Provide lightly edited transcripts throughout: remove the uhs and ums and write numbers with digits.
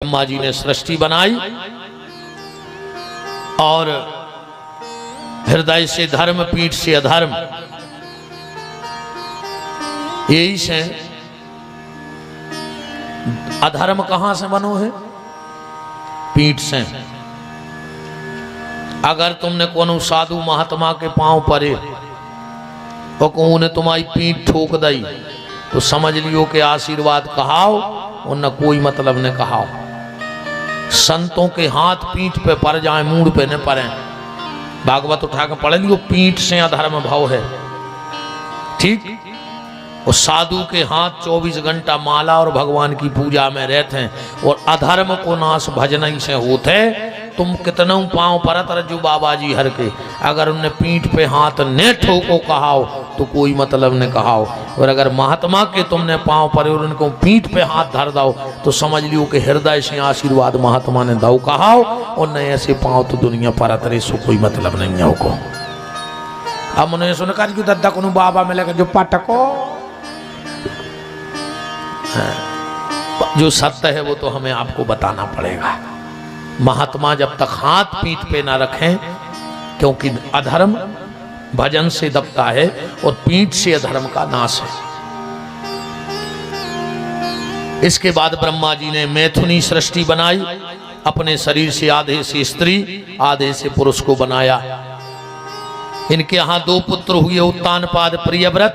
ब्रह्मा जी ने सृष्टि बनाई और हृदय से धर्म, पीठ से अधर्म, यही से अधर्म कहां से बनो है? पीठ से। अगर तुमने कोनो साधु महात्मा के पांव परे और को ने तुम्हारी पीठ ठोक दई तो समझ लियो कि आशीर्वाद कहाओ और न कोई मतलब ने कहाओ। संतों के हाथ पीठ पे पड़ जाए, मूड पे न पड़े। भागवत उठा के पढ़ लियो, पीठ से अधर्म भाव है, ठीक। और साधु के हाथ 24 घंटा माला और भगवान की पूजा में रहते हैं और अधर्म को नाश भजन से होते। तुम कितना पांव परत रजू बाबा जी हर के, अगर उनने पीठ पे हाथ ने ठोको कहाओ तो कोई मतलब ने कहाओ। और अगर महात्मा के तुमने पांव पर और उनको पीठ पे हाथ धर दो तो समझ लियो कि हृदय से आशीर्वाद महात्मा ने दो कहाओ। और न ऐसे पांव तो दुनिया परत रहे, सो कोई मतलब नहीं है को। अब उन्होंने सुन कर क्यों दद्दा को बाबा में लगे जो पटको, जो सत्य है वो तो हमें आपको बताना पड़ेगा। महात्मा जब तक हाथ पीठ पे ना रखें, क्योंकि अधर्म भजन से दबता है और पीठ से अधर्म का नाश है। इसके बाद ब्रह्मा जी ने मैथुनी सृष्टि बनाई, अपने शरीर से आधे से स्त्री आधे से पुरुष को बनाया। इनके यहाँ 2 पुत्र हुए, उत्तानपाद प्रियव्रत।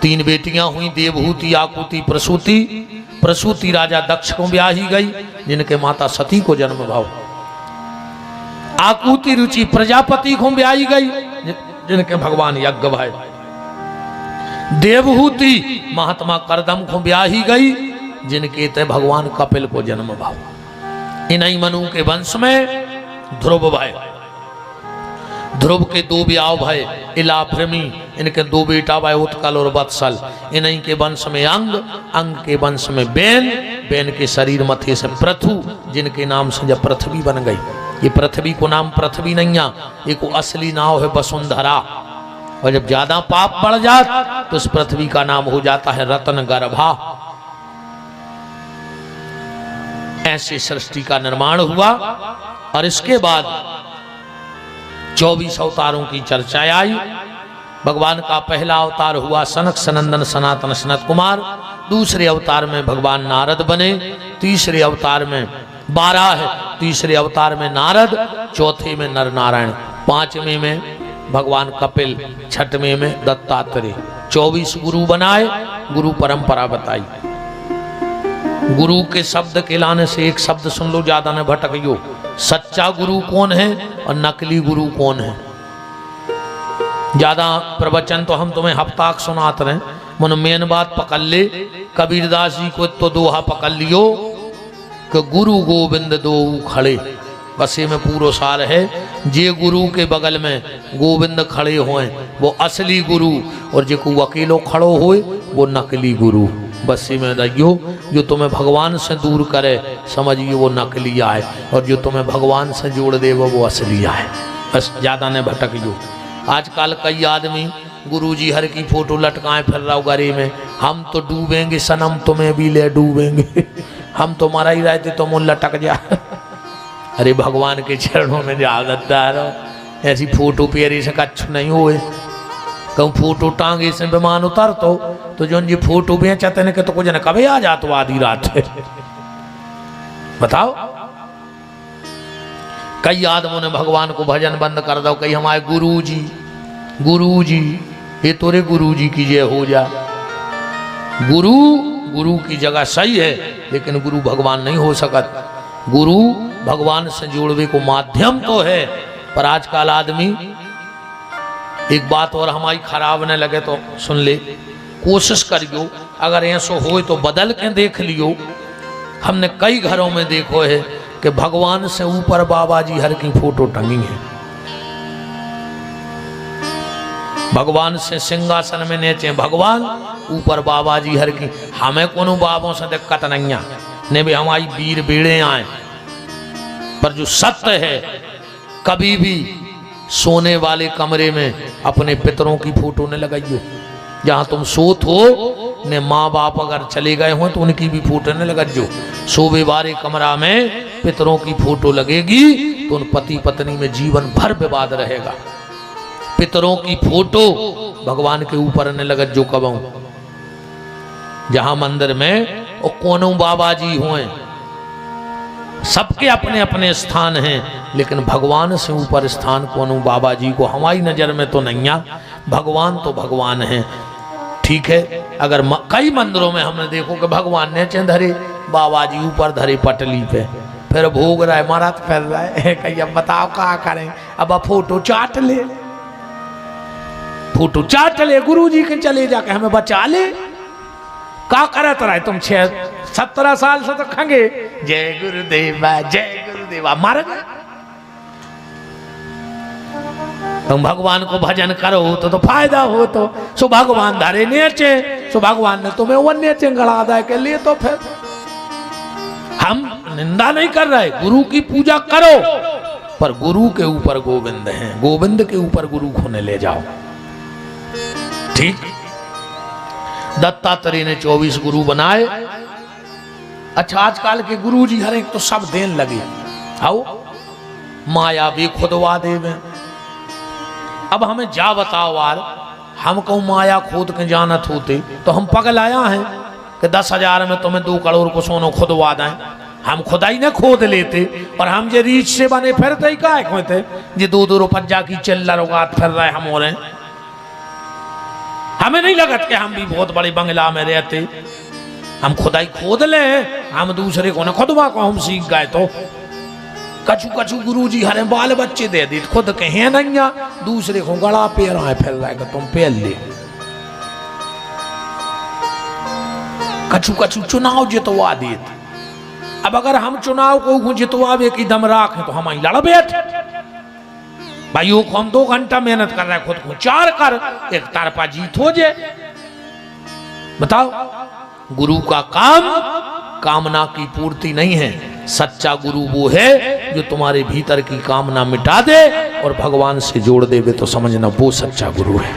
3 बेटियां हुई, देवहूति, आकुति, प्रसूति। प्रसूति राजा दक्ष को ब्याही गई, जिनके माता सती को जन्म भाव। आकुति रुचि प्रजापति को ब्याही गई, जिनके भगवान यज्ञ भाई। देवहूति महात्मा करदम को ब्याही गई, जिनके ते भगवान कपिल को जन्म भाव। इन्हीं मनु के वंश में ध्रुव भाई, ध्रुव के 2 ब्याह भाई, इलाभ्रमी, इनके 2 बेटा भाई, उत्कल और वत्सल। इन्हीं के वंश में अंग, अंग के वंश में बेन, बेन के शरीर मथे से पृथु, जिनके नाम से जब पृथ्वी बन गई। ये पृथ्वी को नाम पृथ्वी नहीं है, ये को असली नाम है वसुंधरा। और जब ज्यादा पाप बढ़ जाता तो उस पृथ्वी का नाम हो जाता है रत्न गर्भा। ऐसे सृष्टि का निर्माण हुआ और इसके बाद 24 अवतारों की चर्चा आई। भगवान का पहला अवतार हुआ सनक सनंदन सनातन सनत कुमार। दूसरे अवतार में भगवान नारद बने। तीसरे अवतार में 12 है, तीसरे अवतार में नारद, चौथे में नर नारायण, 5वें में भगवान कपिल, 6वें में दत्तात्रेय। 24 गुरु बनाए, गुरु परंपरा बताई। गुरु के शब्द के लाने से एक शब्द सुन लो, ज्यादा न भटकियो। सच्चा गुरु कौन है और नकली गुरु कौन है? ज्यादा प्रवचन तो हम तुम्हें हफ्ताक सुनाते रहे, मन मेन बात पकड़ ले। कबीरदास जी को तो दोहा पकड़ लियो कि गुरु गोविंद दो खड़े, बस ये में पूरा सार है। जे गुरु के बगल में गोविंद खड़े होए वो असली गुरु, और जे को अकेलो खड़ो होए वो नकली गुरु। बस में रहियो, जो तुम्हें भगवान से दूर करे समझिए वो नकली आए, और जो तुम्हें भगवान से जोड़ दे वो असली आए। बस ज़्यादा न भटकियो। आजकल कई आदमी गुरु जी हर की फोटो लटकाए फिर रहा गरे में, हम तो डूबेंगे सनम तुम्हें भी ले डूबेंगे, हम तो मरा ही रहते तो मुँह लटक जा। अरे भगवान के चरणों में जा गद्दार, ऐसी फोटो पेरे से कच्छ नहीं हुए। कहूँ फोटो टांगे से विमान उतर तो जो जी फोटो बेचते ने के तो कुछ न कभी आ जातो आधी रात। बताओ, कई आदमों ने भगवान को भजन बंद कर दो, कई हमारे गुरु जी ये तोरे गुरु जी की जय हो जा। गुरु की जगह सही है, लेकिन गुरु भगवान नहीं हो सकत। गुरु भगवान से जोड़वे को माध्यम तो है, पर आजकल आदमी, एक बात और हमारी खराब न लगे तो सुन ले, कोशिश करियो, अगर ऐसा हो तो बदल के देख लियो। हमने कई घरों में देखो है कि भगवान से ऊपर बाबा जी हर की फोटो टंगी है। भगवान से सिंहासन में नेचे भगवान, ऊपर बाबा जी हर की। हमें कोनो बाबों से दिक्कत नहीं है, ने भी हमारी वीर बेड़े आए, पर जो सत्य है, कभी भी सोने वाले कमरे में अपने पितरों की फोटो न लगाइयो। जहां तुम सोत हो ने माँ बाप अगर चले गए हो तो उनकी भी फोटो न लगा। जो शोभे वाले कमरा में पितरों की फोटो लगेगी तो उन पति पत्नी में जीवन भर विवाद रहेगा। पितरों की फोटो भगवान के ऊपर न लगत जो कबू। जहां मंदिर में और कोनो बाबा जी हुए, सबके अपने अपने स्थान हैं, लेकिन भगवान से ऊपर स्थान कोनो बाबा जी को हमारी नजर में तो नहीं आ। भगवान तो भगवान है, ठीक है। अगर कई मंदिरों में हमने देखो कि भगवान ने चे धरे, बाबा जी ऊपर धरे पटली पे, फिर भोग रहा है, महाराज फिर रहा है। कहीं अब बताओ क्या करें, अब फोटो चाट ले, फोटो चाट ले, गुरु जी के चले जाके हमें बचा ले। क्या करत रहा है तुम 17 साल से तो खंगे जय गुरुदेवा मर गए। तुम भगवान को भजन करो तो फायदा हो। तो सो भगवान धारे नेचे, सो भगवान ने तुम्हें वो नेचे गड़ा दे के लिए। तो फिर हम निंदा नहीं कर रहे, गुरु की पूजा करो, पर गुरु के ऊपर गोविंद हैं, गोविंद के ऊपर गुरु को न ले जाओ। ठीक। दत्तात्रेय ने 24 गुरु बनाए। अच्छा, आजकल के गुरु जी हर एक तो सब देन लगे, आओ माया भी खुदवा देवे। अब हमें जा बताओ यार, हम कहूँ माया खोद के जानत होते तो हम पगल आया हैं कि 10,000 में तुम्हें 2 करोड़ को सोनो खुदवा दें। हम खुदाई न खोद लेते और हम जे रीच से बने फिरते ही क्या होते जे 2-2 रुपया की चिल्लर उगात फिर रहे हम हो रहे। हमें नहीं लगत कि हम भी बहुत बड़े बंगला में रहते। हम खुदाई खोद ले, हम दूसरे को न खुदवा को हम सीख गए। तो कछु कछु गुरु जी हरे बाल बच्चे दे दी, खुद कहे नहीं, दूसरे को गड़ा पेर है फिर रहा तुम पेल ले। कछु कछु चुनाव जितवा देत। अब अगर हम चुनाव को जितवावे की दम राखें तो हम लड़ बैठ भाइयों को। हम 2 घंटा मेहनत कर रहे हैं, खुद को 4 कर, एक तरफा जीत हो जाए। बताओ, गुरु का काम कामना की पूर्ति नहीं है। सच्चा गुरु वो है जो तुम्हारे भीतर की कामना मिटा दे और भगवान से जोड़ देवे, तो समझना वो सच्चा गुरु है।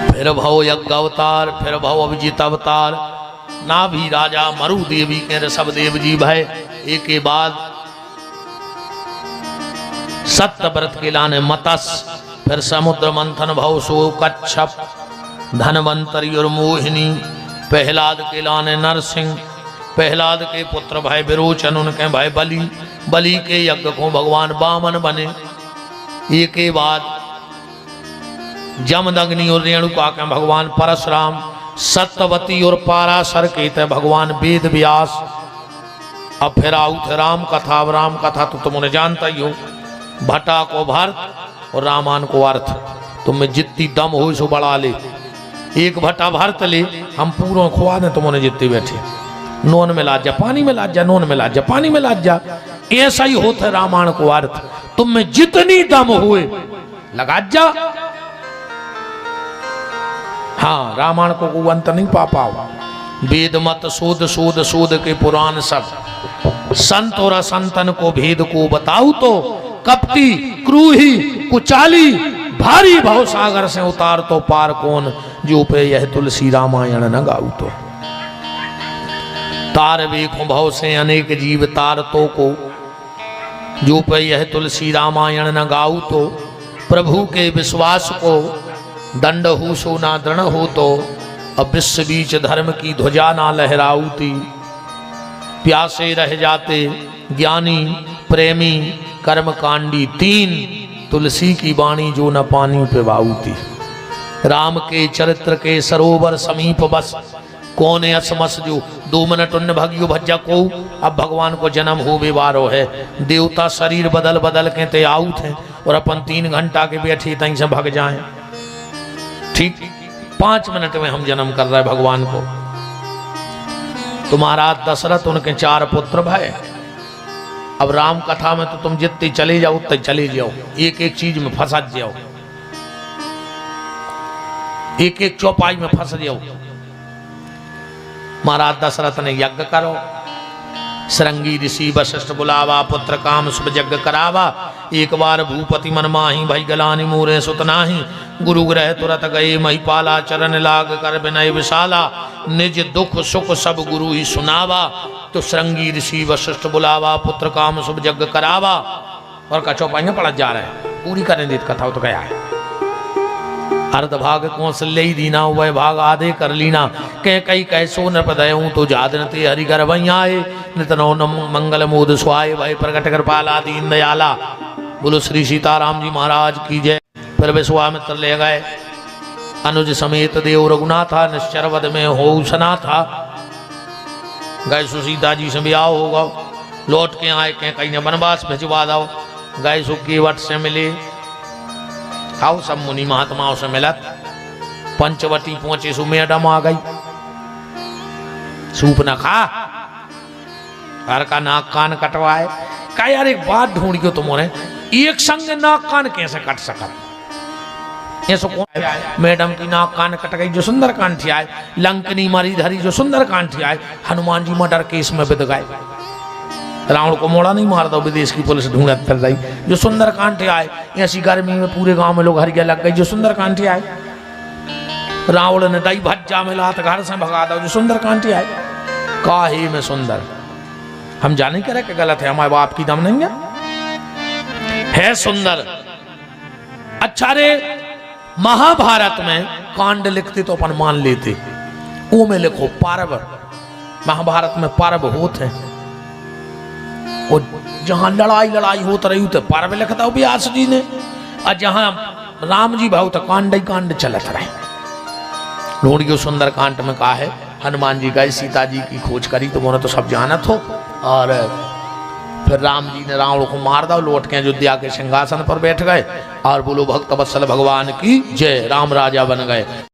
फिर भव यज्ञ अवतार, फिर भव अभिजीत अवतार, ना भी राजा मरु देवी के सब देव जी भय। एक के बाद सत्य व्रत के लाने मतस, फिर समुद्र मंथन भव सो कच्छप, धनवंतरी और मोहिनी। प्रहलाद के लाने नरसिंह, प्रहलाद के पुत्र भाई विरोचन, उनके भाई बलि, बलि के यज्ञ को भगवान वामन बने। एक के बाद जमदग्नि और रेणुका के भगवान परशुराम, सत्यवती और पाराशर के थे भगवान वेद व्यास। अब फिर आऊ थे राम कथा। अब राम कथा तो तुम उन्हें जानता ही हो, भट्टा को भरत और रामायण को अर्थ। तुम्हें जितनी दम हो सो बढ़ा ले, एक भट्टा भरत ले, हम पूरा खुआ दें तुम उन्हें जितनी बैठे। नोन में लाज जा, पानी में लाज जा, नोन में लाज जा, पानी में लाज जा। ऐसा ही होता है रामायण को अर्थ। तुम में जितनी दम हुए लगा जा। हाँ, रामायण को अंत नहीं पा पाओ। वेद मत शोध शोध शोध के पुराण सब, संत और असंतन को भेद को बताऊ तो कपटी क्रूही कुचाली भारी भव सागर से उतार तो पार कौन, जो पे यह तुलसी रामायण न गाऊ तो। तार वेखो भव से अनेक जीव तार तो को, जो पे यह तुलसी रामायण न गाऊ तो। प्रभु के विश्वास को दंड हो सो ना दृढ़ हो तो, अब विश्व बीच धर्म की ध्वजा ना लहराऊती। प्यासे रह जाते ज्ञानी प्रेमी कर्मकांडी 3, तुलसी की वाणी जो न पानी पे बाऊती। राम के चरित्र के सरोवर समीप बस, कौन असमस जो 2 मिनट उन्न भगियो भज्जा को। अब भगवान को जन्म हो बेवारो है, देवता शरीर बदल बदल के ते आउत हैं और अपन 3 घंटा के बैठे तहीं से भग जाएं। ठीक 5 मिनट में हम जन्म कर रहे भगवान को। तुम्हारा दशरथ उनके 4 पुत्र भाई। अब राम कथा में तो तुम जितने चले जाओ उतने चले जाओ, एक एक चीज में फंस जाओ, एक एक चौपाई में फंस जाओ। महाराज दशरथ ने यज्ञ करो, सरंगी ऋषि वशिष्ठ बुलावा, पुत्र काम शुभ यज्ञ करावा। एक बार भूपति मन माही भई गलानी मोरे सुतनाही गुरु ग्रह तुरत गए महिपाला चरण लाग कर विनय विशाला निज दुख सुख सब गुरु ही सुनावा तो श्रृंगी ऋषि वशिष्ठ बुलावा पुत्र काम शुभ यज्ञ करावा। और का चौपाइयां पढ़ा जा रहा है पूरी करें देत कथा तो गया है। अर्ध भाग कौशल्य दीना वह भाग आधे कर लीना कह कई कैसो न पदयूं तो जादनते हरि घर आए नितनो न मंगल मोद स्वाय भाई प्रकट कर पाला दीन दयाला। बोलो श्री सीताराम जी महाराज की जय। फिर विश्वामित्र ले गए अनुज समेत देव रघुनाथा निश्चर वध में हो सना था गए सुसीता जी से ब्याह होगा लौट के आए कह कहीं ने वनवास भिजवा दो गए सु केवट से मिले आओ सब मुनि महात्माओं से मिलत पंचवटी पहुंचे सु मैडम आ गई सूप न खा घर का नाक कान कटवाए का यार एक बात ढूंढियो तुम्हारे एक संग नाक कान कैसे कट सका ऐसा कौन मैडम की नाक कान कट गई जो सुंदर कांठी आए लंकनी मारी धरी जो सुंदर कांठी आए हनुमान जी मर्डर केस में बिद गए रावण को मोड़ा नहीं मार दो विदेश की पुलिस ढूंढत कर रही जो सुंदर कांटे आए ऐसी गर्मी में पूरे गांव में लोग हरिया लग गई जो सुंदर कांटे आए रावण ने दही भज्जा में लात घर से भगा दो जो सुंदर कांटे आए काहे में सुंदर हम जाने कह रहे कि गलत है हमारे बाप की दम नहीं है सुंदर। अच्छा रे महाभारत में कांड लिखते तो अपन मान लेते वो में लिखो पर्व महाभारत में पर्व होते हैं और जहां लड़ाई लड़ाई होती रही तो पर्व लिखता हो व्यास जी ने और जहां राम जी भाव तो कांड ही कांड चलत रहे। ढूंढियो सुंदर कांड में कहा है हनुमान जी गए सीता जी की खोज करी तो उन्होंने तो सब जानत हो और फिर राम जी ने रावण को मार दो लौट के अयोध्या के सिंहासन पर बैठ गए और बोलो भक्त वत्सल भगवान की जय राम राजा बन गए।